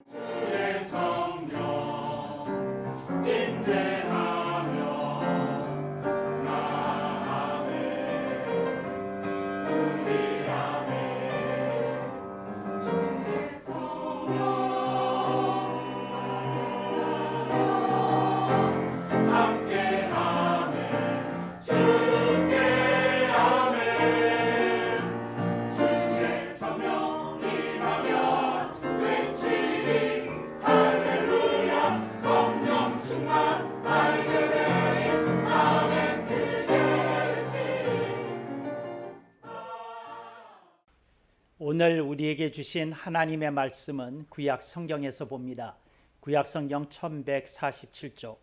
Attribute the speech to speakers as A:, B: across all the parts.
A: 주의 성령 임재하며 나 안에 우리 안에 주의 성령 함께하네 주께 아멘. 주의 성령 임하며 외치리 할렐루야. 성령 충만 알게 되리 아멘. 크게 외치리.
B: 오늘 우리에게 주신 하나님의 말씀은 구약 성경에서 봅니다. 구약 성경 1147쪽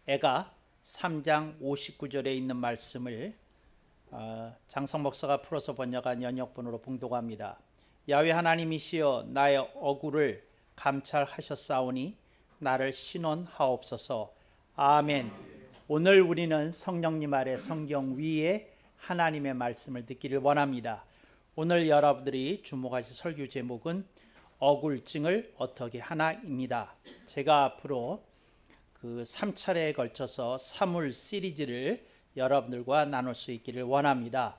B: 애가 3장 59절에 있는 말씀을 장성 목사가 풀어서 번역한 연역본으로 봉독합니다. 야훼 하나님이시여 나의 억울을 감찰하셨사오니 나를 신원하옵소서. 아멘. 오늘 우리는 성령님 아래 성경 위에 하나님의 말씀을 듣기를 원합니다. 오늘 여러분들이 주목하실 설교 제목은 억울증을 어떻게 하나입니다. 제가 앞으로 그 3차례에 걸쳐서 사물 시리즈를 여러분들과 나눌 수 있기를 원합니다.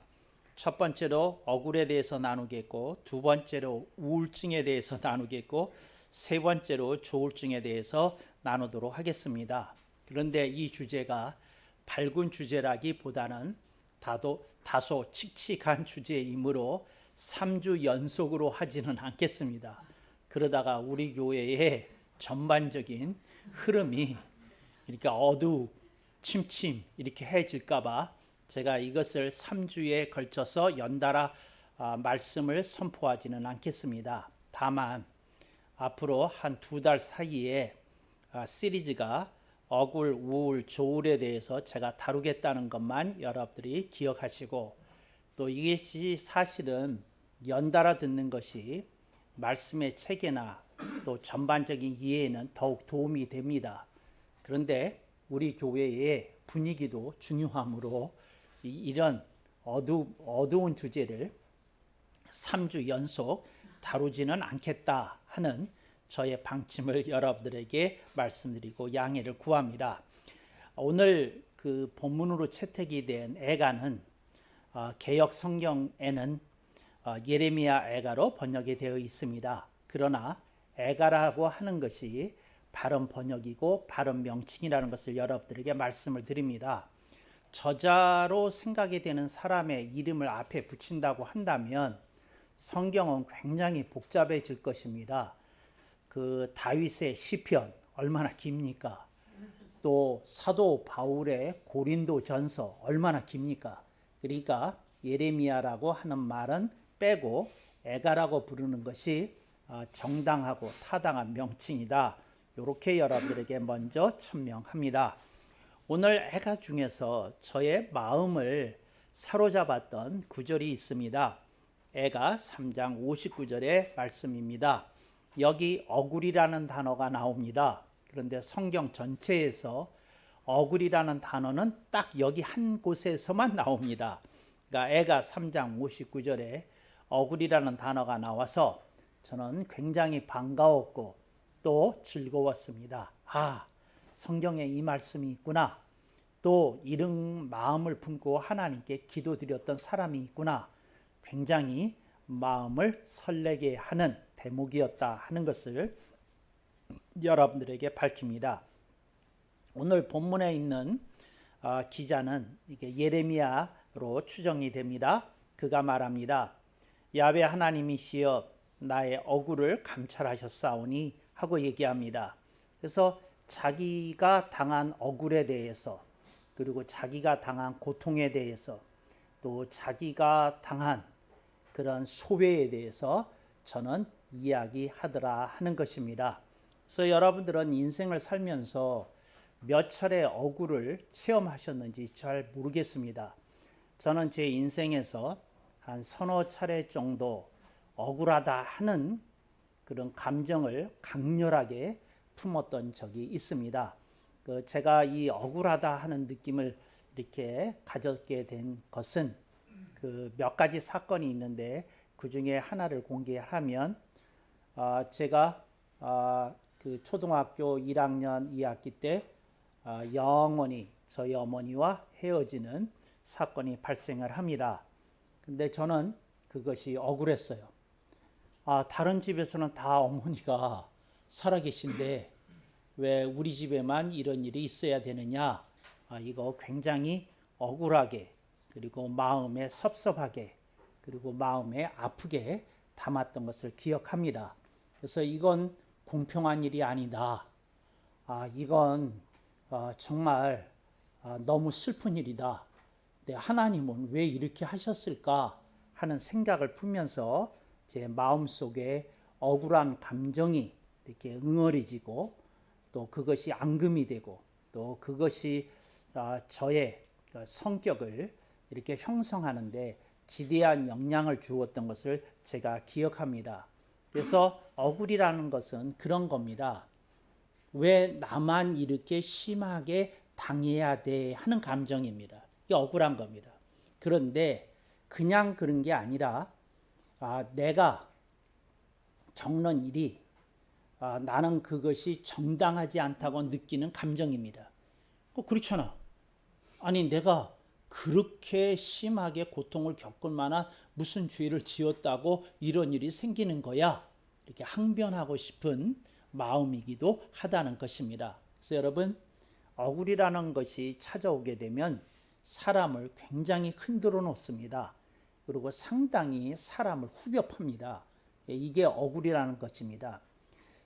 B: 첫 번째로 억울에 대해서 나누겠고, 두 번째로 우울증에 대해서 나누겠고, 세 번째로 조울증에 대해서 나누도록 하겠습니다. 그런데 이 주제가 밝은 주제라기보다는 다소 칙칙한 주제이므로 3주 연속으로 하지는 않겠습니다. 그러다가 우리 교회의 전반적인 흐름이 그러니까 침침 이렇게 해질까봐 제가 이것을 3주에 걸쳐서 연달아 말씀을 선포하지는 않겠습니다. 다만 앞으로 한 2달 사이에 시리즈가 억울, 우울, 조울에 대해서 제가 다루겠다는 것만 여러분들이 기억하시고, 또 이것이 사실은 연달아 듣는 것이 말씀의 체계나 또 전반적인 이해에는 더욱 도움이 됩니다. 그런데 우리 교회의 분위기도 중요하므로 이런 어두운 주제를 3주 연속 다루지는 않겠다 하는 저의 방침을 여러분들에게 말씀드리고 양해를 구합니다. 오늘 그 본문으로 채택이 된 애가는 개역 성경에는 예레미야 애가로 번역이 되어 있습니다. 그러나 애가라고 하는 것이 바른 번역이고 바른 명칭이라는 것을 여러분들에게 말씀을 드립니다. 저자로 생각이 되는 사람의 이름을 앞에 붙인다고 한다면 성경은 굉장히 복잡해질 것입니다. 그 다윗의 시편 얼마나 깁니까? 또 사도 바울의 고린도 전서 얼마나 깁니까? 그러니까 예레미야라고 하는 말은 빼고 애가라고 부르는 것이 정당하고 타당한 명칭이다. 이렇게 여러분들에게 먼저 천명합니다. 오늘 애가 중에서 저의 마음을 사로잡았던 구절이 있습니다. 애가 3장 59절의 말씀입니다. 여기 억울이라는 단어가 나옵니다. 그런데 성경 전체에서 억울이라는 단어는 딱 여기 한 곳에서만 나옵니다. 그러니까 애가 3장 59절에 억울이라는 단어가 나와서 저는 굉장히 반가웠고 또 즐거웠습니다. 성경에 이 말씀이 있구나. 또 이런 마음을 품고 하나님께 기도드렸던 사람이 있구나. 굉장히 마음을 설레게 하는 대목이었다 하는 것을 여러분들에게 밝힙니다. 오늘 본문에 있는 기자는 이게 예레미야로 추정이 됩니다. 그가 말합니다. 야훼 하나님이시여 나의 억울을 감찰하셨사오니 하고 얘기합니다. 그래서 자기가 당한 억울에 대해서, 그리고 자기가 당한 고통에 대해서, 또 자기가 당한 그런 소외에 대해서 저는 이야기하더라 하는 것입니다. 그래서 여러분들은 인생을 살면서 몇 차례 억울을 체험하셨는지 잘 모르겠습니다. 저는 제 인생에서 한 서너 차례 정도 억울하다 하는 그런 감정을 강렬하게 품었던 적이 있습니다. 제가 이 억울하다 하는 느낌을 이렇게 가졌게 된 것은 몇 가지 사건이 있는데 그 중에 하나를 공개하면 제가 그 초등학교 1학년 2학기 때 영원히 저희 어머니와 헤어지는 사건이 발생을 합니다. 근데 저는 그것이 억울했어요. 다른 집에서는 다 어머니가 살아계신데 왜 우리 집에만 이런 일이 있어야 되느냐. 이거 굉장히 억울하게, 그리고 마음에 섭섭하게, 그리고 마음에 아프게 담았던 것을 기억합니다. 그래서 이건 공평한 일이 아니다. 이건 정말 너무 슬픈 일이다. 근데 하나님은 왜 이렇게 하셨을까 하는 생각을 품면서 제 마음속에 억울한 감정이 이렇게 응어리지고, 또 그것이 앙금이 되고, 또 그것이 저의 성격을 이렇게 형성하는데 지대한 영향을 주었던 것을 제가 기억합니다. 그래서 억울이라는 것은 그런 겁니다. 왜 나만 이렇게 심하게 당해야 돼 하는 감정입니다. 이게 억울한 겁니다. 그런데 그냥 그런 게 아니라 내가 겪는 일이 나는 그것이 정당하지 않다고 느끼는 감정입니다. 그렇잖아. 아니 내가 그렇게 심하게 고통을 겪을 만한 무슨 죄를 지었다고 이런 일이 생기는 거야. 이렇게 항변하고 싶은 마음이기도 하다는 것입니다. 그래서 여러분, 억울이라는 것이 찾아오게 되면 사람을 굉장히 흔들어 놓습니다. 그리고 상당히 사람을 후벼 팝니다. 이게 억울이라는 것입니다.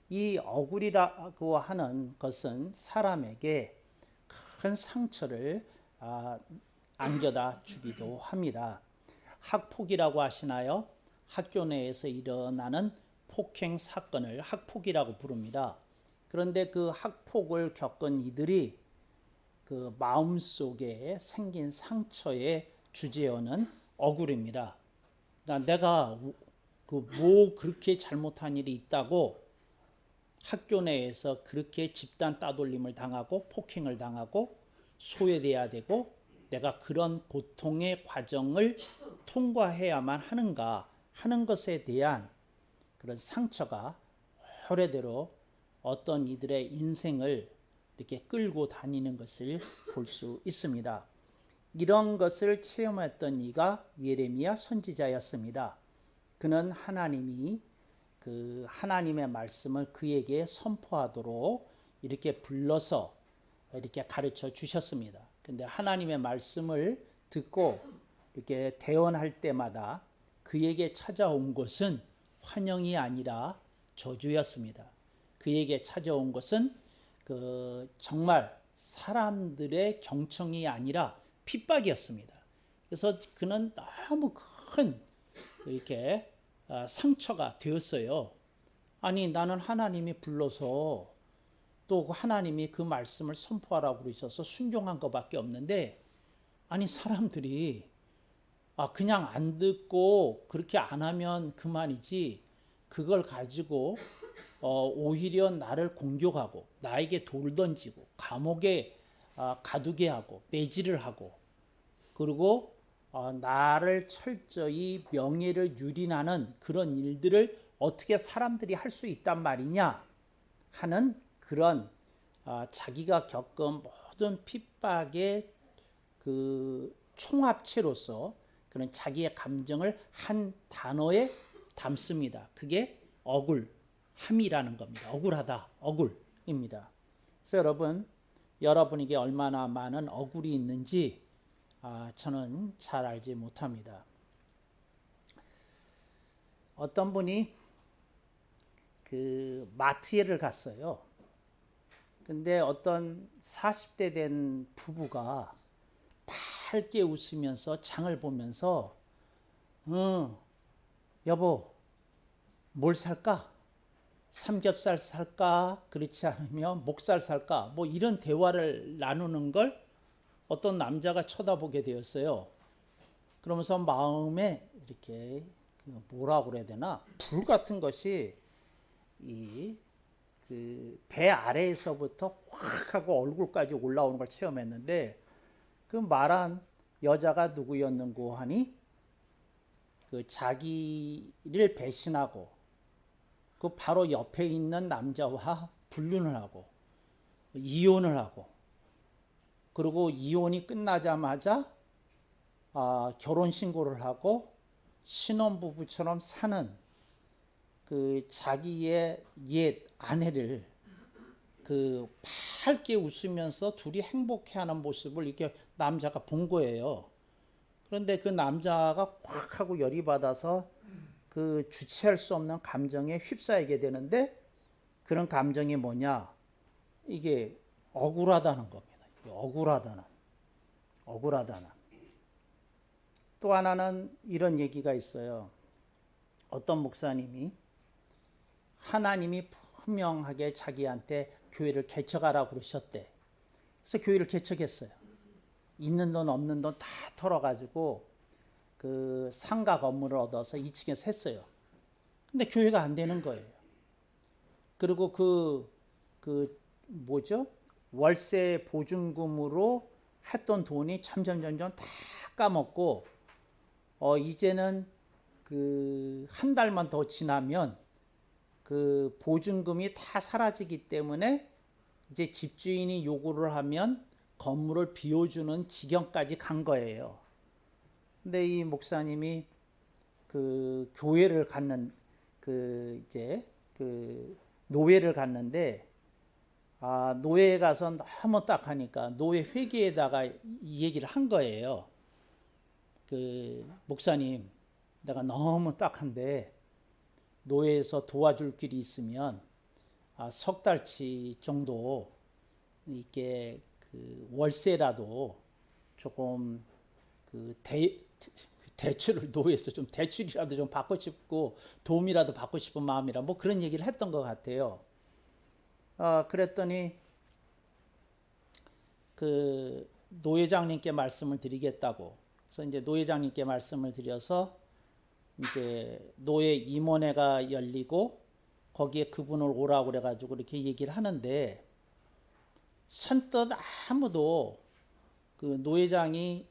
B: 이 억울이라고 하는 것은 사람에게 큰 상처를 안겨다 주기도 합니다. 학폭이라고 하시나요? 학교 내에서 일어나는 폭행 사건을 학폭이라고 부릅니다. 그런데 그 학폭을 겪은 이들이 그 마음속에 생긴 상처의 주제어는 억울입니다. 그러니까 내가 뭐 그렇게 잘못한 일이 있다고 학교 내에서 그렇게 집단 따돌림을 당하고 폭행을 당하고 소외돼야 되고 내가 그런 고통의 과정을 통과해야만 하는가 하는 것에 대한 그런 상처가 오래대로 어떤 이들의 인생을 이렇게 끌고 다니는 것을 볼 수 있습니다. 이런 것을 체험했던 이가 예레미야 선지자였습니다. 그는 하나님이 그 하나님의 말씀을 그에게 선포하도록 이렇게 불러서 이렇게 가르쳐 주셨습니다. 근데 하나님의 말씀을 듣고 이렇게 대언할 때마다 그에게 찾아온 것은 환영이 아니라 저주였습니다. 그에게 찾아온 것은 정말 사람들의 경청이 아니라 핍박이었습니다. 그래서 그는 너무 큰 이렇게 상처가 되었어요. 아니 나는 하나님이 불러서 또 하나님이 그 말씀을 선포하라고 그러셔서 순종한 것밖에 없는데, 아니 사람들이 그냥 안 듣고 그렇게 안 하면 그만이지 그걸 가지고 오히려 나를 공격하고 나에게 돌 던지고 감옥에 가두게 하고 매질을 하고, 그리고 나를 철저히 명예를 유린하는 그런 일들을 어떻게 사람들이 할 수 있단 말이냐 하는 그런 자기가 겪은 모든 핍박의 그 총합체로서 그런 자기의 감정을 한 단어에 담습니다. 그게 억울함이라는 겁니다. 억울하다, 억울입니다. 그래서 여러분에게 얼마나 많은 억울이 있는지 저는 잘 알지 못합니다. 어떤 분이 그 마트에를 갔어요. 근데 어떤 40대 된 부부가 밝게 웃으면서 장을 보면서 여보 뭘 살까? 삼겹살 살까? 그렇지 않으면 목살 살까? 뭐 이런 대화를 나누는 걸 어떤 남자가 쳐다보게 되었어요. 그러면서 마음에 이렇게 뭐라고 그래야 되나? 불 같은 것이 이 그 배 아래에서부터 확 하고 얼굴까지 올라오는 걸 체험했는데, 그 말한 여자가 누구였는고 하니 그 자기를 배신하고 그 바로 옆에 있는 남자와 불륜을 하고 이혼을 하고, 그리고 이혼이 끝나자마자 결혼 신고를 하고 신혼부부처럼 사는 그 자기의 옛 아내를 그 밝게 웃으면서 둘이 행복해하는 모습을 이렇게 남자가 본 거예요. 그런데 그 남자가 확 하고 열이 받아서 그 주체할 수 없는 감정에 휩싸이게 되는데, 그런 감정이 뭐냐? 이게 억울하다는 겁니다. 억울하다는. 또 하나는 이런 얘기가 있어요. 어떤 목사님이 하나님이 분명하게 자기한테 교회를 개척하라고 그러셨대. 그래서 교회를 개척했어요. 있는 돈 없는 돈 다 털어가지고 그 상가 건물을 얻어서 2층에서 했어요. 근데 교회가 안 되는 거예요. 그리고 월세 보증금으로 했던 돈이 점점 다 까먹고, 이제는 그 한 달만 더 지나면 그 보증금이 다 사라지기 때문에 이제 집주인이 요구를 하면 건물을 비워주는 지경까지 간 거예요. 근데 이 목사님이 그 교회를 갔는 노예를 갔는데, 노예에 가서 너무 딱하니까 노예 회계에다가 이 얘기를 한 거예요. 그 목사님, 내가 너무 딱한데 노예에서 도와줄 길이 있으면 석 달치 정도 이렇게 그 월세라도 조금 그 대출을 노예에서 좀 대출이라도 좀 받고 싶고 도움이라도 받고 싶은 마음이라 뭐 그런 얘기를 했던 것 같아요. 그랬더니 그 노회장님께 말씀을 드리겠다고. 그래서 이제 노회장님께 말씀을 드려서 이제 노예 임원회가 열리고 거기에 그분을 오라고 그래가지고 이렇게 얘기를 하는데, 선뜻 아무도 그 노회장이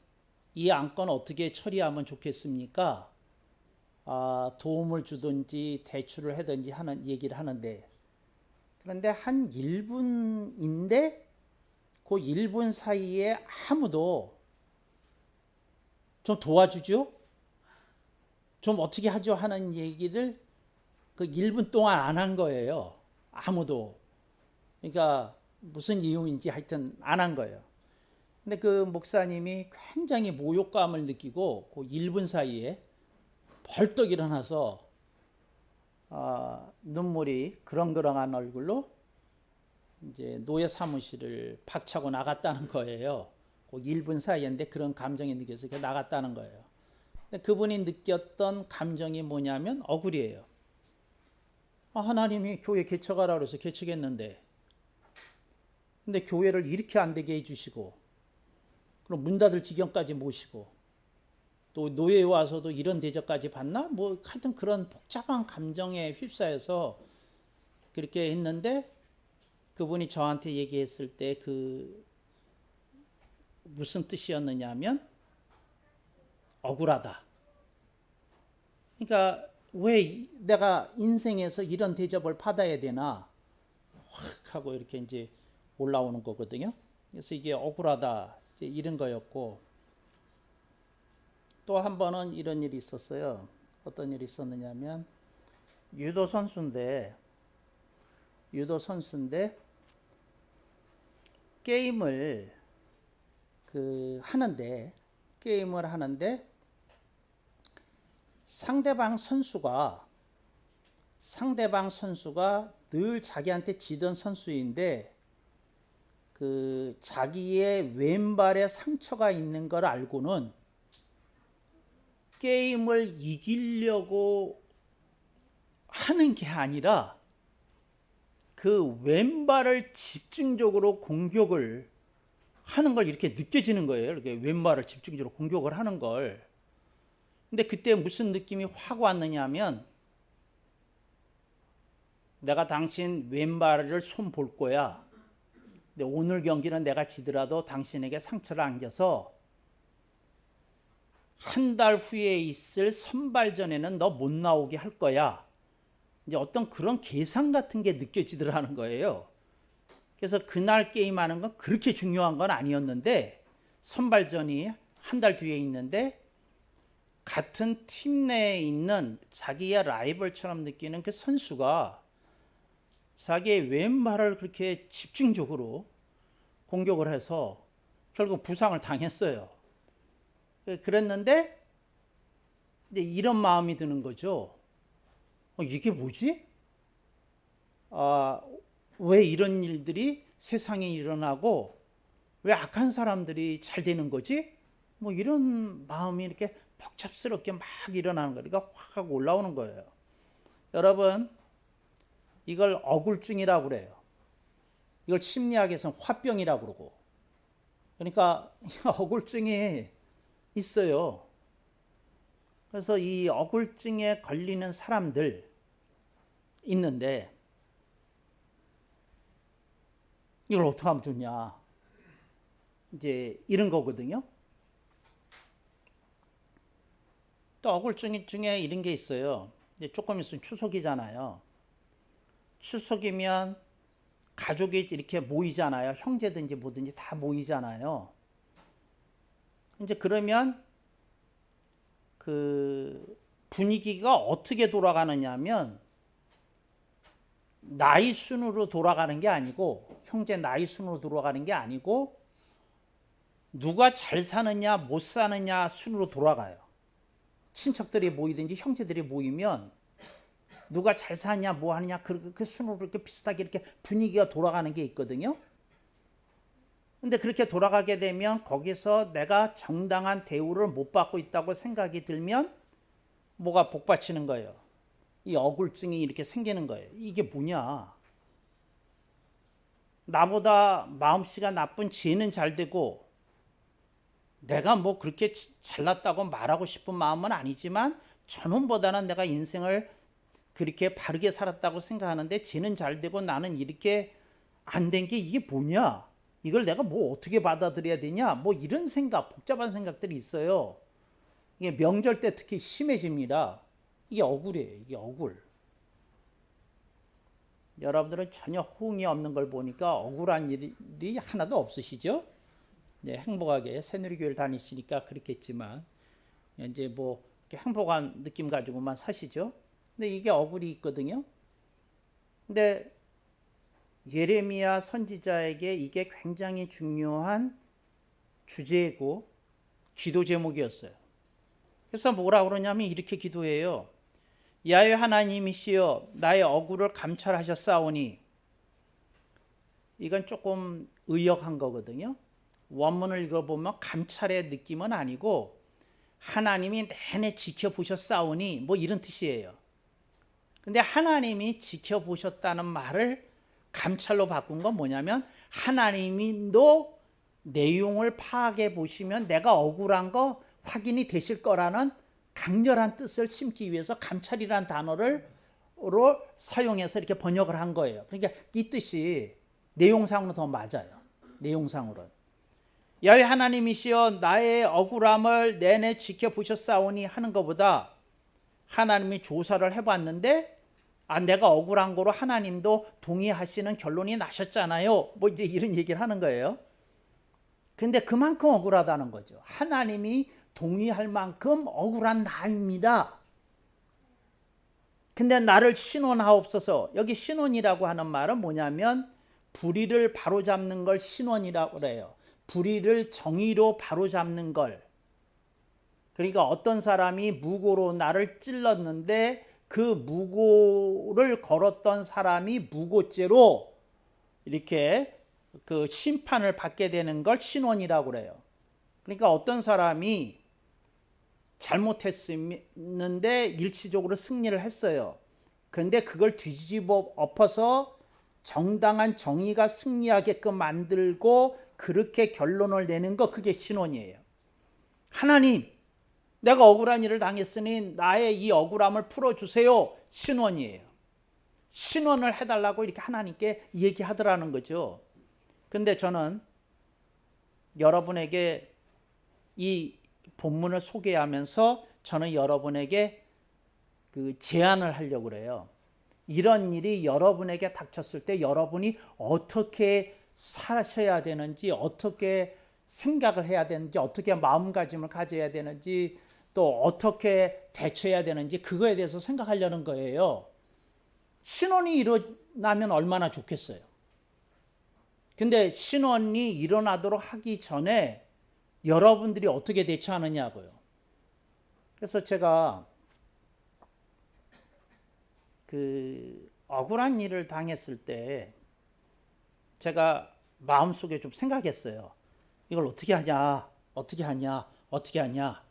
B: 이 안건 어떻게 처리하면 좋겠습니까? 도움을 주든지 대출을 하든지 하는 얘기를 하는데, 그런데 한 1분인데 그 1분 사이에 아무도 좀 도와주죠? 좀 어떻게 하죠? 하는 얘기를 그 1분 동안 안 한 거예요. 아무도. 그러니까 무슨 이유인지 하여튼 안 한 거예요. 근데 그 목사님이 굉장히 모욕감을 느끼고 그 1분 사이에 벌떡 일어나서 눈물이 그렁그렁한 얼굴로 이제 노예 사무실을 박차고 나갔다는 거예요. 그 1분 사이인데 그런 감정이 느껴서 나갔다는 거예요. 근데 그분이 느꼈던 감정이 뭐냐면 억울이에요. 하나님이 교회 개척하라고 해서 개척했는데, 근데 교회를 이렇게 안 되게 해주시고, 그럼 문 닫을 지경까지 모시고, 또 노예에 와서도 이런 대접까지 받나? 뭐 하여튼 그런 복잡한 감정에 휩싸여서 그렇게 했는데, 그분이 저한테 얘기했을 때 그 무슨 뜻이었느냐면 억울하다. 그러니까 왜 내가 인생에서 이런 대접을 받아야 되나 확 하고 이렇게 이제 올라오는 거거든요. 그래서 이게 억울하다 이런 거였고, 또 한 번은 이런 일이 있었어요. 어떤 일이 있었느냐면 유도 선수인데 게임을 하는데 상대방 선수가 늘 자기한테 지던 선수인데 그 자기의 왼발에 상처가 있는 걸 알고는 게임을 이기려고 하는 게 아니라 그 왼발을 집중적으로 공격을 하는 걸 이렇게 느껴지는 거예요. 이렇게 왼발을 집중적으로 공격을 하는 걸. 근데 그때 무슨 느낌이 확 왔느냐면, 내가 당신 왼발을 손 볼 거야. 근데 오늘 경기는 내가 지더라도 당신에게 상처를 안겨서 한 달 후에 있을 선발전에는 너 못 나오게 할 거야. 이제 어떤 그런 계산 같은 게 느껴지더라는 거예요. 그래서 그날 게임하는 건 그렇게 중요한 건 아니었는데 선발전이 한 달 뒤에 있는데 같은 팀 내에 있는 자기의 라이벌처럼 느끼는 그 선수가 자기의 왼발을 그렇게 집중적으로 공격을 해서 결국 부상을 당했어요. 그랬는데 이제 이런 마음이 드는 거죠. 이게 뭐지? 왜 이런 일들이 세상에 일어나고 왜 악한 사람들이 잘 되는 거지? 뭐 이런 마음이 이렇게 복잡스럽게 막 일어나는 거니까 확 하고 올라오는 거예요. 여러분, 이걸 억울증이라고 그래요. 이걸 심리학에서는 화병이라고 그러고. 그러니까 억울증이 있어요. 그래서 이 억울증에 걸리는 사람들 있는데 이걸 어떻게 하면 좋냐? 이제 이런 거거든요. 또 억울증 중에 이런 게 있어요. 이제 조금 있으면 추석이잖아요. 추석이면 가족이 이렇게 모이잖아요. 형제든지 뭐든지 다 모이잖아요. 이제 그러면 그 분위기가 어떻게 돌아가느냐 하면 나이 순으로 돌아가는 게 아니고 형제 나이 순으로 돌아가는 게 아니고 누가 잘 사느냐 못 사느냐 순으로 돌아가요. 친척들이 모이든지 형제들이 모이면 누가 잘 사냐 뭐 하느냐 그 순으로 이렇게 비슷하게 이렇게 분위기가 돌아가는 게 있거든요. 근데 그렇게 돌아가게 되면 거기서 내가 정당한 대우를 못 받고 있다고 생각이 들면 뭐가 복받치는 거예요. 이 억울증이 이렇게 생기는 거예요. 이게 뭐냐? 나보다 마음씨가 나쁜 쟤는 잘 되고 내가 뭐 그렇게 잘났다고 말하고 싶은 마음은 아니지만 저놈보다는 내가 인생을 그렇게 바르게 살았다고 생각하는데 쟤는 잘 되고 나는 이렇게 안 된 게 이게 뭐냐? 이걸 내가 뭐 어떻게 받아들여야 되냐? 뭐 이런 생각, 복잡한 생각들이 있어요. 이게 명절 때 특히 심해집니다. 이게 억울이에요. 이게 억울. 여러분들은 전혀 호응이 없는 걸 보니까 억울한 일이 하나도 없으시죠? 네, 행복하게 새누리교회를 다니시니까 그렇겠지만 이제 뭐 행복한 느낌 가지고만 사시죠. 근데 이게 억울이 있거든요. 근데 예레미야 선지자에게 이게 굉장히 중요한 주제고 기도 제목이었어요. 그래서 뭐라 그러냐면 이렇게 기도해요. 야훼 하나님이시여 나의 억울을 감찰하셨사오니. 이건 조금 의역한 거거든요. 원문을 읽어보면 감찰의 느낌은 아니고 하나님이 내내 지켜보셨사오니 뭐 이런 뜻이에요. 근데 하나님이 지켜보셨다는 말을 감찰로 바꾼 건 뭐냐면 하나님도 내용을 파악해 보시면 내가 억울한 거 확인이 되실 거라는 강렬한 뜻을 심기 위해서 감찰이라는 단어를 사용해서 이렇게 번역을 한 거예요. 그러니까 이 뜻이 내용상으로 더 맞아요. 내용상으로는. 야훼 하나님이시여 나의 억울함을 내내 지켜보셨사오니 하는 것보다 하나님이 조사를 해봤는데 내가 억울한 거로 하나님도 동의하시는 결론이 나셨잖아요. 뭐 이제 이런 얘기를 하는 거예요. 근데 그만큼 억울하다는 거죠. 하나님이 동의할 만큼 억울한 나입니다. 근데 나를 신원하옵소서. 여기 신원이라고 하는 말은 뭐냐면 불의를 바로잡는 걸 신원이라고 그래요. 불의를 정의로 바로잡는 걸. 그러니까 어떤 사람이 무고로 나를 찔렀는데 그 무고를 걸었던 사람이 무고죄로 이렇게 그 심판을 받게 되는 걸 신원이라고 그래요. 그러니까 어떤 사람이 잘못했는데 일시적으로 승리를 했어요. 그런데 그걸 뒤집어 엎어서 정당한 정의가 승리하게끔 만들고 그렇게 결론을 내는 거, 그게 신원이에요. 하나님, 내가 억울한 일을 당했으니 나의 이 억울함을 풀어주세요. 신원이에요. 신원을 해달라고 이렇게 하나님께 얘기하더라는 거죠. 근데 저는 여러분에게 이 본문을 소개하면서 저는 여러분에게 그 제안을 하려고 그래요. 이런 일이 여러분에게 닥쳤을 때 여러분이 어떻게 사셔야 되는지, 어떻게 생각을 해야 되는지, 어떻게 마음가짐을 가져야 되는지, 또 어떻게 대처해야 되는지 그거에 대해서 생각하려는 거예요. 신혼이 일어나면 얼마나 좋겠어요. 근데 신혼이 일어나도록 하기 전에 여러분들이 어떻게 대처하느냐고요. 그래서 제가 억울한 일을 당했을 때 제가 마음속에 좀 생각했어요. 이걸 어떻게 하냐, 어떻게 하냐, 어떻게 하냐.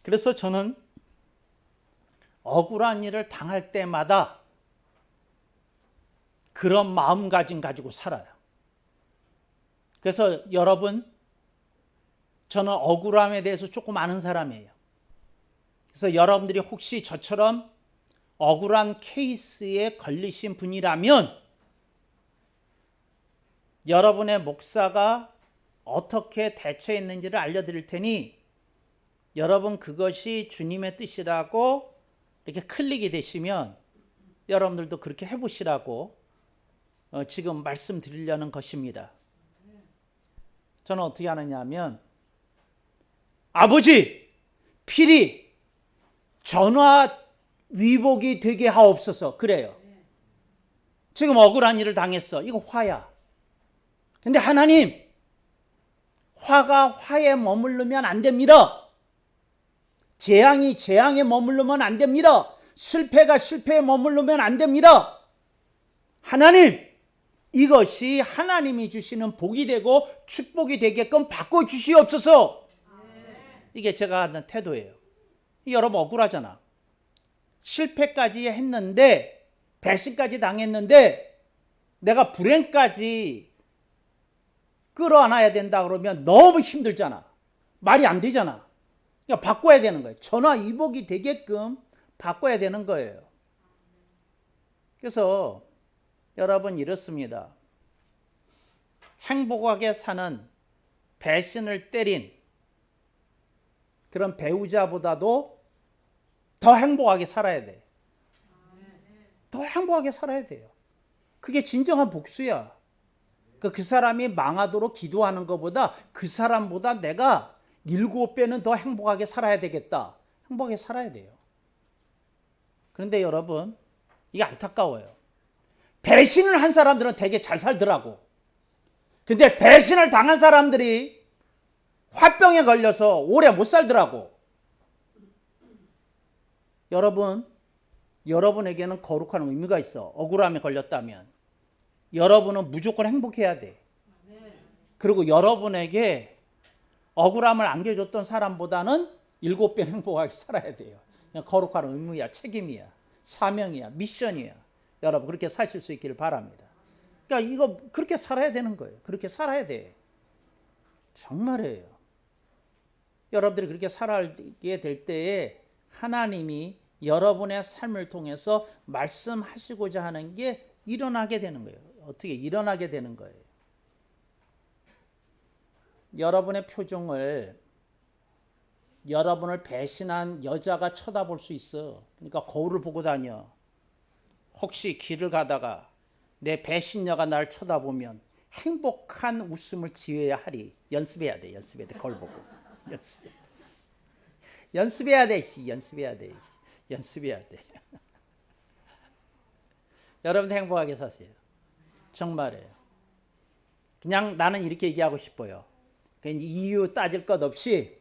B: 그래서 저는 억울한 일을 당할 때마다 그런 마음가짐 가지고 살아요. 그래서 여러분, 저는 억울함에 대해서 조금 아는 사람이에요. 그래서 여러분들이 혹시 저처럼 억울한 케이스에 걸리신 분이라면 여러분의 목사가 어떻게 대처했는지를 알려드릴 테니 여러분 그것이 주님의 뜻이라고 이렇게 클릭이 되시면 여러분들도 그렇게 해보시라고 지금 말씀드리려는 것입니다. 저는 어떻게 하느냐 하면 아버지 필히 전화 위복이 되게 하옵소서 그래요. 지금 억울한 일을 당했어. 이거 화야. 근데 하나님 화가 화에 머무르면 안 됩니다. 재앙이 재앙에 머무르면 안 됩니다. 실패가 실패에 머무르면 안 됩니다. 하나님 이것이 하나님이 주시는 복이 되고 축복이 되게끔 바꿔주시옵소서. 이게 제가 하는 태도예요. 여러분 억울하잖아. 실패까지 했는데 배신까지 당했는데 내가 불행까지 끌어안아야 된다 그러면 너무 힘들잖아. 말이 안 되잖아. 그러니까 바꿔야 되는 거예요. 전화위복이 되게끔 바꿔야 되는 거예요. 그래서 여러분 이렇습니다. 행복하게 사는 배신을 때린 그런 배우자보다도 더 행복하게 살아야 돼. 더 행복하게 살아야 돼요. 그게 진정한 복수야. 그 사람이 망하도록 기도하는 것보다 그 사람보다 내가 7배는 더 행복하게 살아야 되겠다. 행복하게 살아야 돼요. 그런데 여러분 이게 안타까워요. 배신을 한 사람들은 되게 잘 살더라고. 근데 배신을 당한 사람들이 화병에 걸려서 오래 못 살더라고. 여러분, 여러분에게는 거룩한 의미가 있어. 억울함에 걸렸다면. 여러분은 무조건 행복해야 돼. 그리고 여러분에게 억울함을 안겨줬던 사람보다는 7배 행복하게 살아야 돼요. 거룩한 의무야, 책임이야, 사명이야, 미션이야. 여러분 그렇게 사실 수 있기를 바랍니다. 그러니까 이거 그렇게 살아야 되는 거예요. 그렇게 살아야 돼. 정말이에요. 여러분들이 그렇게 살아게 될 때에 하나님이 여러분의 삶을 통해서 말씀하시고자 하는 게 일어나게 되는 거예요. 어떻게 일어나게 되는 거예요. 여러분의 표정을 여러분을 배신한 여자가 쳐다볼 수 있어. 그러니까 거울을 보고 다녀. 혹시 길을 가다가 내 배신녀가 날 쳐다보면 행복한 웃음을 지어야 하리. 연습해야 돼. 연습해야 돼. 거울 보고. 연습해야 돼. 연습해야 돼. 연습해야 돼. 여러분 행복하게 사세요. 정말이에요. 그냥 나는 이렇게 얘기하고 싶어요. 그냥 이유 따질 것 없이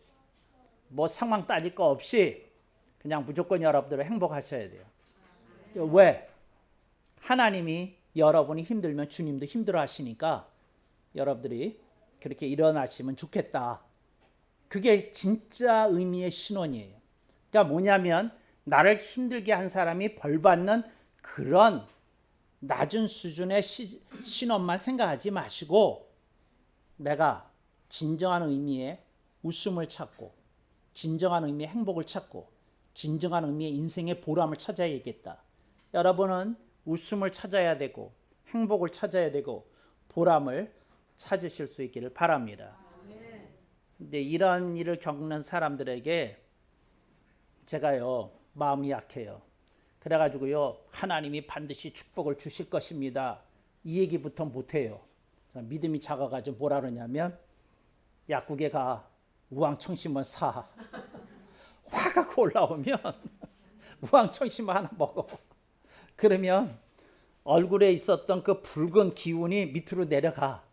B: 뭐 상황 따질 것 없이 그냥 무조건 여러분들은 행복하셔야 돼요. 왜? 하나님이 여러분이 힘들면 주님도 힘들어 하시니까 여러분들이 그렇게 일어나시면 좋겠다. 그게 진짜 의미의 신원이에요. 그러니까 뭐냐면 나를 힘들게 한 사람이 벌받는 그런 낮은 수준의 신원만 생각하지 마시고 내가 진정한 의미의 웃음을 찾고 진정한 의미의 행복을 찾고 진정한 의미의 인생의 보람을 찾아야겠다. 여러분은 웃음을 찾아야 되고 행복을 찾아야 되고 보람을 찾으실 수 있기를 바랍니다. 근데 이런 일을 겪는 사람들에게 제가요 마음이 약해요. 그래가지고요, 하나님이 반드시 축복을 주실 것입니다, 이 얘기부터 못해요. 믿음이 작아가지고 뭐라 그러냐면, 약국에 가 우황청심원 사. 화가 올라오면 우황청심원 하나 먹어. 그러면 얼굴에 있었던 그 붉은 기운이 밑으로 내려가.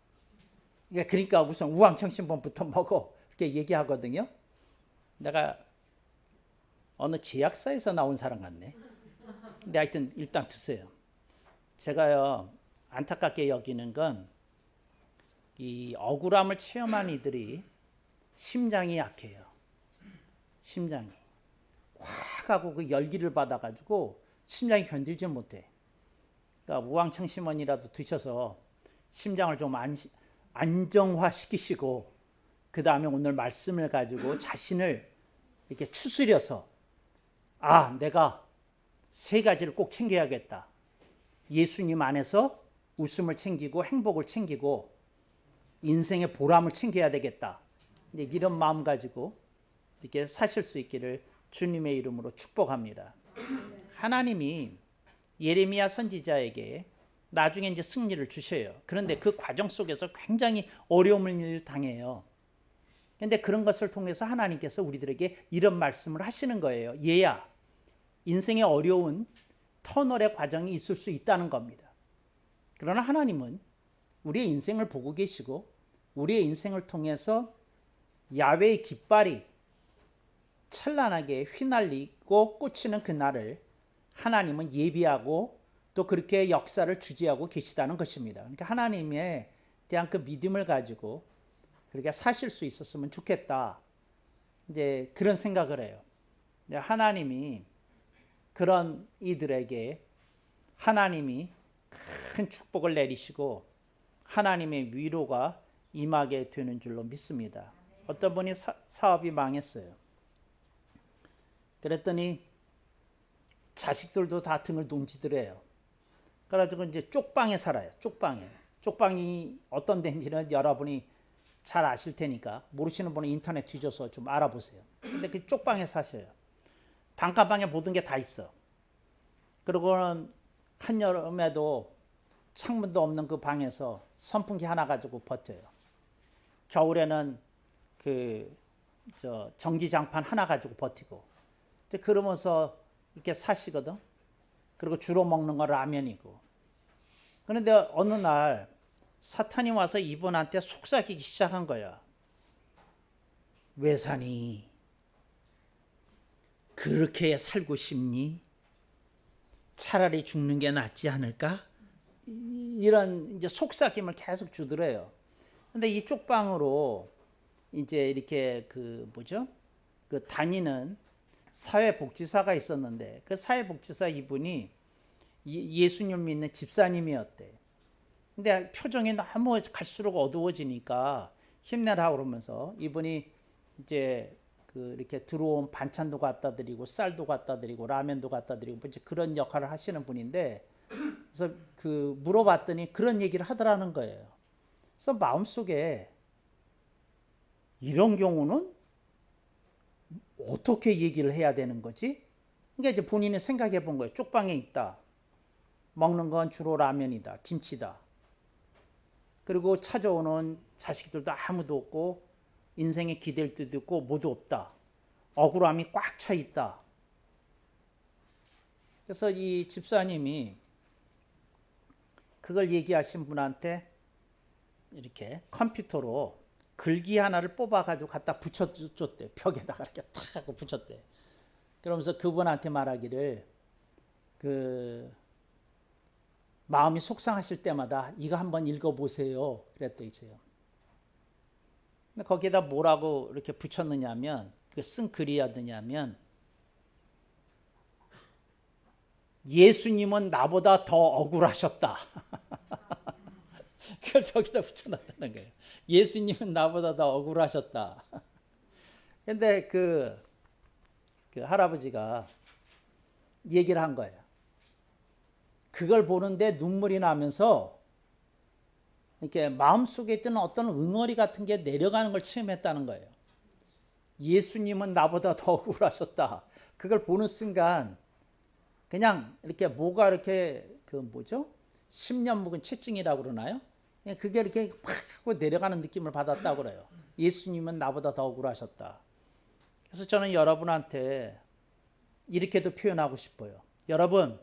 B: 그러니까 우선 우황청심원부터 먹어, 이렇게 얘기하거든요. 내가 어느 제약사에서 나온 사람 같네. 근데 하여튼 일단 드세요. 제가요, 안타깝게 여기는 건 이 억울함을 체험한 이들이 심장이 약해요. 심장이 확 하고 그 열기를 받아가지고 심장이 견디지 못해. 그러니까 우황청심원이라도 드셔서 심장을 좀 안정화시키시고, 그 다음에 오늘 말씀을 가지고 자신을 이렇게 추스려서, 아, 내가 세 가지를 꼭 챙겨야겠다. 예수님 안에서 웃음을 챙기고 행복을 챙기고 인생의 보람을 챙겨야 되겠다. 이런 마음 가지고 이렇게 사실 수 있기를 주님의 이름으로 축복합니다. 하나님이 예레미야 선지자에게 나중에 이제 승리를 주셔요. 그런데 그 과정 속에서 굉장히 어려움을 당해요. 그런데 그런 것을 통해서 하나님께서 우리들에게 이런 말씀을 하시는 거예요. 얘야, 인생의 어려운 터널의 과정이 있을 수 있다는 겁니다. 그러나 하나님은 우리의 인생을 보고 계시고, 우리의 인생을 통해서 야훼의 깃발이 찬란하게 휘날리고 꽂히는 그날을 하나님은 예비하고 또 그렇게 역사를 주재하고 계시다는 것입니다. 그러니까 하나님에 대한 그 믿음을 가지고 그렇게 사실 수 있었으면 좋겠다, 이제 그런 생각을 해요. 하나님이 그런 이들에게 하나님이 큰 축복을 내리시고 하나님의 위로가 임하게 되는 줄로 믿습니다. 어떤 분이 사업이 망했어요. 그랬더니 자식들도 다 등을 동지더래요. 그래가지고 이제 쪽방에 살아요. 쪽방이 어떤 데인지는 여러분이 잘 아실 테니까, 모르시는 분은 인터넷 뒤져서 좀 알아보세요. 근데 그 쪽방에 사셔요. 단칸방에 모든 게 다 있어. 그리고는 한여름에도 창문도 없는 그 방에서 선풍기 하나 가지고 버텨요. 겨울에는 전기장판 하나 가지고 버티고. 이제 그러면서 이렇게 사시거든. 그리고 주로 먹는 건 라면이고. 그런데 어느 날 사탄이 와서 이분한테 속삭이기 시작한 거야. 왜 사니? 그렇게 살고 싶니? 차라리 죽는 게 낫지 않을까? 이런 이제 속삭임을 계속 주더래요. 근데 이 쪽방으로 이제 이렇게 그 다니는 사회복지사가 있었는데, 그 사회복지사 이분이 예수님 믿는 집사님이었대. 근데 표정이 너무 갈수록 어두워지니까 힘내라 그러면서 이분이 이제 이렇게 들어온 반찬도 갖다 드리고 쌀도 갖다 드리고 라면도 갖다 드리고 이제 그런 역할을 하시는 분인데, 그래서 물어봤더니 그런 얘기를 하더라는 거예요. 그래서 마음속에 이런 경우는 어떻게 얘기를 해야 되는 거지? 그러니까 이제 본인이 생각해 본 거예요. 쪽방에 있다. 먹는 건 주로 라면이다. 김치다. 그리고 찾아오는 자식들도 아무도 없고 인생에 기댈 데도 없고 모두 없다. 억울함이 꽉 차 있다. 그래서 이 집사님이 그걸 얘기하신 분한테 이렇게 컴퓨터로 글귀 하나를 뽑아가지고 갖다 붙여줬대. 벽에다가 이렇게 탁 하고 붙였대. 그러면서 그분한테 말하기를, 마음이 속상하실 때마다 이거 한번 읽어보세요, 그랬더니 있어요. 근데 거기에다 뭐라고 이렇게 붙였느냐면, 쓴 글이었느냐면, 예수님은 나보다 더 억울하셨다. 그걸 벽에다 붙여놨다는 거예요. 예수님은 나보다 더 억울하셨다. 근데 그 할아버지가 얘기를 한 거예요. 그걸 보는데 눈물이 나면서 이렇게 마음속에 있던 어떤 응어리 같은 게 내려가는 걸 체험했다는 거예요. 예수님은 나보다 더 억울하셨다. 그걸 보는 순간 그냥 이렇게 뭐가 이렇게 그 뭐죠? 10년 묵은 채증이라고 그러나요? 그냥 그게 이렇게 팍 하고 내려가는 느낌을 받았다고 그래요. 예수님은 나보다 더 억울하셨다. 그래서 저는 여러분한테 이렇게도 표현하고 싶어요. 여러분,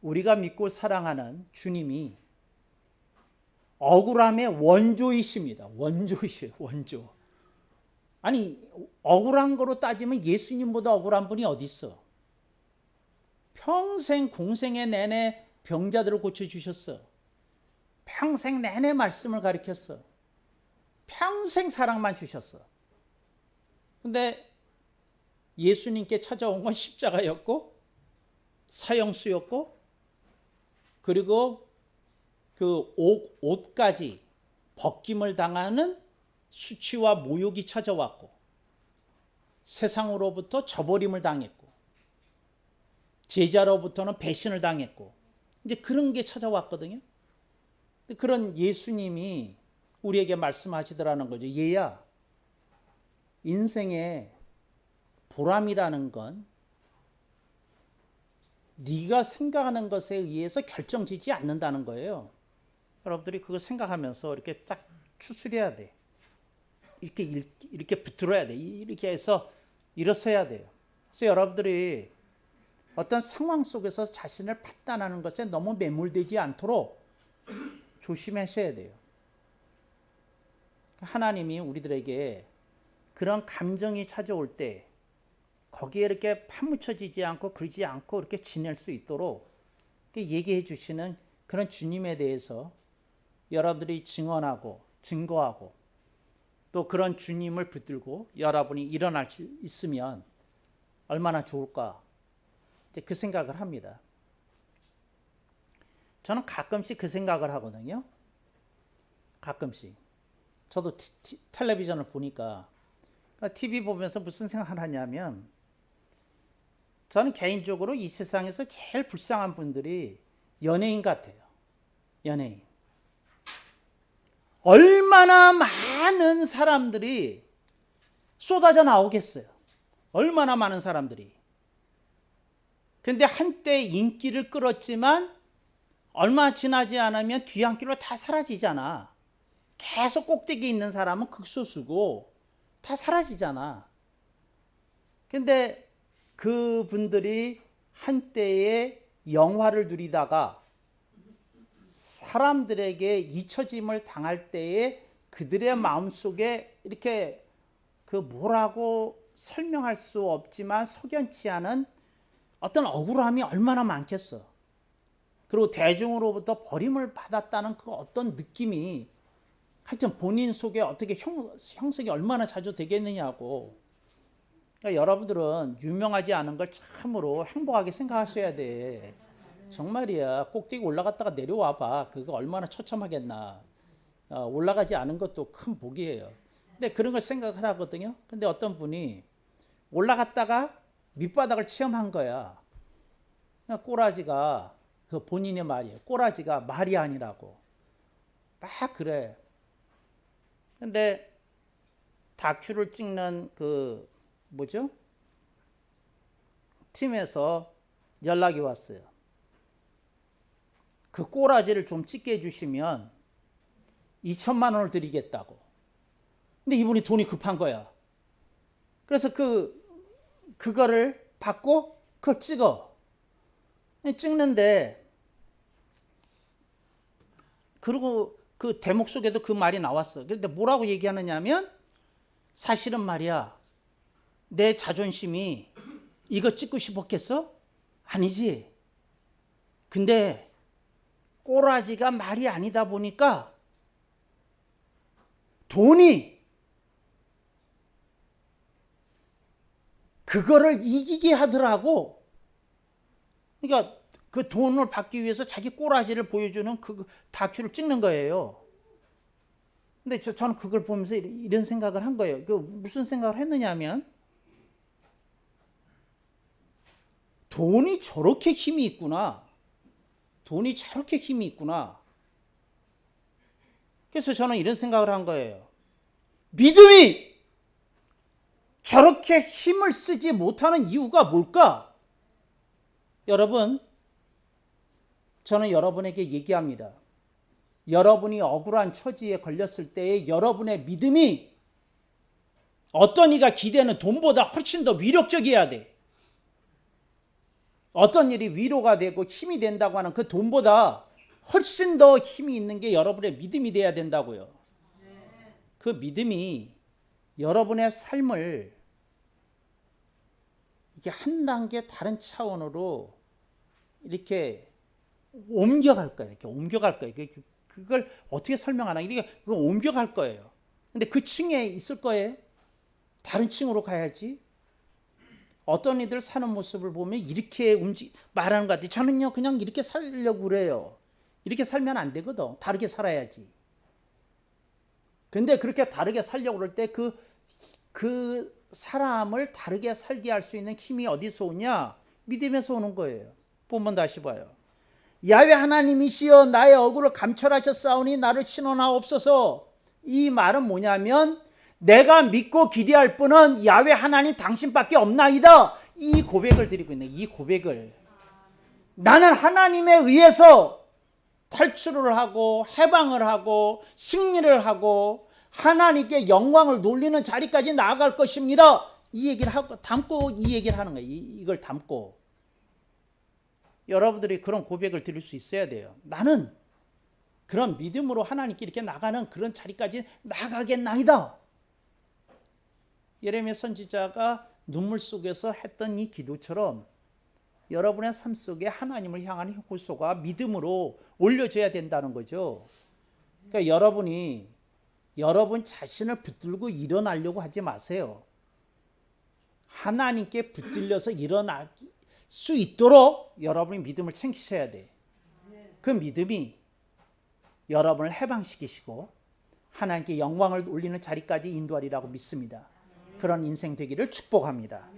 B: 우리가 믿고 사랑하는 주님이 억울함의 원조이십니다. 원조이셔요. 원조. 아니 억울한 거로 따지면 예수님보다 억울한 분이 어디 있어? 평생 공생애 내내 병자들을 고쳐주셨어. 평생 내내 말씀을 가르쳤어. 평생 사랑만 주셨어. 근데 예수님께 찾아온 건 십자가였고 사형수였고 그리고 그 옷까지 벗김을 당하는 수치와 모욕이 찾아왔고 세상으로부터 저버림을 당했고 제자로부터는 배신을 당했고 이제 그런 게 찾아왔거든요. 그런 예수님이 우리에게 말씀하시더라는 거죠. 얘야, 인생에 보람이라는 건 네가 생각하는 것에 의해서 결정지지 않는다는 거예요. 여러분들이 그거 생각하면서 이렇게 쫙 추스려야 돼. 이렇게 붙들어야 돼. 이렇게 해서 일어서야 돼요. 그래서 여러분들이 어떤 상황 속에서 자신을 판단하는 것에 너무 매몰되지 않도록 조심하셔야 돼요. 하나님이 우리들에게 그런 감정이 찾아올 때 거기에 이렇게 파묻혀지지 않고 그러지 않고 이렇게 지낼 수 있도록 얘기해 주시는 그런 주님에 대해서 여러분들이 증언하고 증거하고 또 그런 주님을 붙들고 여러분이 일어날 수 있으면 얼마나 좋을까, 이제 그 생각을 합니다. 저는 가끔씩 그 생각을 하거든요. 가끔씩. 저도 텔레비전을 보니까 TV 보면서 무슨 생각을 하냐면 저는 개인적으로 이 세상에서 제일 불쌍한 분들이 연예인 같아요. 연예인. 얼마나 많은 사람들이 쏟아져 나오겠어요. 얼마나 많은 사람들이. 근데 한때 인기를 끌었지만 얼마 지나지 않으면 뒤안길로 다 사라지잖아. 계속 꼭대기에 있는 사람은 극소수고 다 사라지잖아. 근데 그분들이 한때의 영화를 누리다가 사람들에게 잊혀짐을 당할 때에 그들의 마음속에 이렇게 그 뭐라고 설명할 수 없지만 석연치 않은 어떤 억울함이 얼마나 많겠어. 그리고 대중으로부터 버림을 받았다는 그 어떤 느낌이 하여튼 본인 속에 어떻게 형성이 얼마나 자주 되겠느냐고. 그러니까 여러분들은 유명하지 않은 걸 참으로 행복하게 생각하셔야 돼. 정말이야. 꼭대기 올라갔다가 내려와 봐. 그거 얼마나 처참하겠나. 올라가지 않은 것도 큰 복이에요. 근데 그런 걸 생각을 하거든요. 근데 어떤 분이 올라갔다가 밑바닥을 체험한 거야. 꼬라지가, 그 본인의 말이에요. 꼬라지가 말이 아니라고. 막 그래. 근데 다큐를 찍는 그 뭐죠? 팀에서 연락이 왔어요. 그 꼬라지를 좀 찍게 해주시면 2천만 원을 드리겠다고. 근데 이분이 돈이 급한 거야. 그래서 그거를 받고 그걸 찍어. 찍는데 그리고 그 대목 속에도 그 말이 나왔어. 그런데 뭐라고 얘기하느냐면 사실은 말이야. 내 자존심이 이거 찍고 싶었겠어? 아니지. 근데 꼬라지가 말이 아니다 보니까 돈이 그거를 이기게 하더라고. 그러니까 그 돈을 받기 위해서 자기 꼬라지를 보여주는 그 다큐를 찍는 거예요. 근데 저는 그걸 보면서 이런 생각을 한 거예요. 그 무슨 생각을 했느냐면 돈이 저렇게 힘이 있구나. 돈이 저렇게 힘이 있구나. 그래서 저는 이런 생각을 한 거예요. 믿음이 저렇게 힘을 쓰지 못하는 이유가 뭘까? 여러분, 저는 여러분에게 얘기합니다. 여러분이 억울한 처지에 걸렸을 때의 여러분의 믿음이 어떤 이가 기대는 돈보다 훨씬 더 위력적이어야 돼. 어떤 일이 위로가 되고 힘이 된다고 하는 그 돈보다 훨씬 더 힘이 있는 게 여러분의 믿음이 돼야 된다고요. 그 믿음이 여러분의 삶을 이게 한 단계 다른 차원으로 이렇게 옮겨갈 거예요. 이렇게 옮겨갈 거예요. 그걸 어떻게 설명하나? 이게 그걸 옮겨갈 거예요. 근데 그 층에 있을 거예요. 다른 층으로 가야지. 어떤 이들 사는 모습을 보면 이렇게 말하는 것 같아요. 저는요 그냥 이렇게 살려고 그래요. 이렇게 살면 안 되거든. 다르게 살아야지. 근데 그렇게 다르게 살려고 그럴 때 그 사람을 다르게 살게 할 수 있는 힘이 어디서 오냐? 믿음에서 오는 거예요. 본문 다시 봐요. 야훼 하나님이시여 나의 억울을 감찰하셨사오니 나를 신원하옵소서. 이 말은 뭐냐면 내가 믿고 기대할 분은 야훼 하나님 당신밖에 없나이다. 이 고백을 드리고 있네. 이 고백을. 나는 하나님에 의해서 탈출을 하고 해방을 하고 승리를 하고 하나님께 영광을 돌리는 자리까지 나아갈 것입니다. 이 얘기를 하고 담고 이 얘기를 하는 거예요. 이걸 담고. 여러분들이 그런 고백을 드릴 수 있어야 돼요. 나는 그런 믿음으로 하나님께 이렇게 나가는 그런 자리까지 나가겠나이다. 예레미야 선지자가 눈물 속에서 했던 이 기도처럼 여러분의 삶 속에 하나님을 향한 호소가 믿음으로 올려져야 된다는 거죠. 그러니까 여러분 자신을 붙들고 일어나려고 하지 마세요. 하나님께 붙들려서 일어날 수 있도록 여러분이 믿음을 챙기셔야 돼. 그 믿음이 여러분을 해방시키시고 하나님께 영광을 올리는 자리까지 인도하리라고 믿습니다. 그런 인생 되기를 축복합니다.